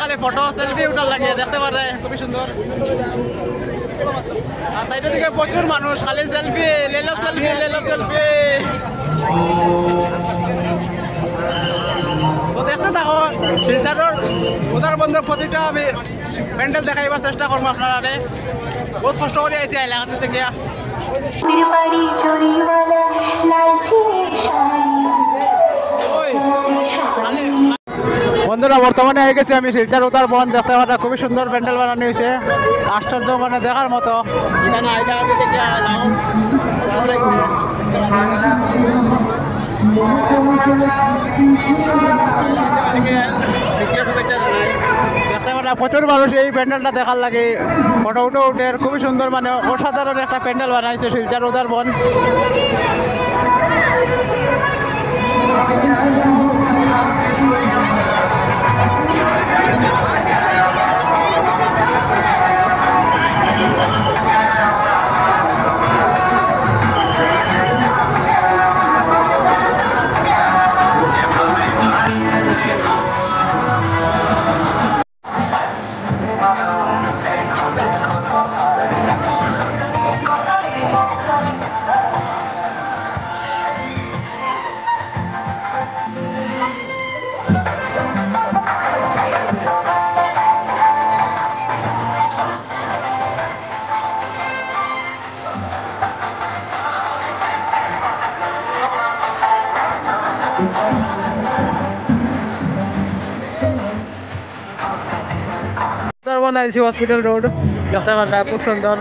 খালি photo selfie উঠার লাগিয়ে দেখতে পারে খুবই সুন্দর। আর সাইডের দিকে প্রচুর মানুষ খালি সেলফি লেলো সেলফি লেলো সেলফি। তো দেখতে থাকো শিলচরের উদারবন্দের প্রতিটা আমি প্যান্ডেল দেখাইবার চেষ্টা করবো আপনারা। বহুত কষ্ট করে আইসি এলাকাতে থেকে। বন্ধুরা বর্তমানে হয়ে গেছি আমি শিলচর উত্তর বন দেখতে পাওয়া খুবই সুন্দর প্যান্ডেল বানানো হয়েছে আশ্চর্য মানে দেখার মতো। দেখতে পারা প্রচুর মানুষ এই প্যান্ডেলটা দেখার লাগে ফটো উঠে উঠে খুবই সুন্দর মানে অসাধারণ একটা প্যান্ডেল বানাইছে শিলচর উত্তর বন। বানাইছি হসপিটাল রোড দেখতে পারা খুব সুন্দর।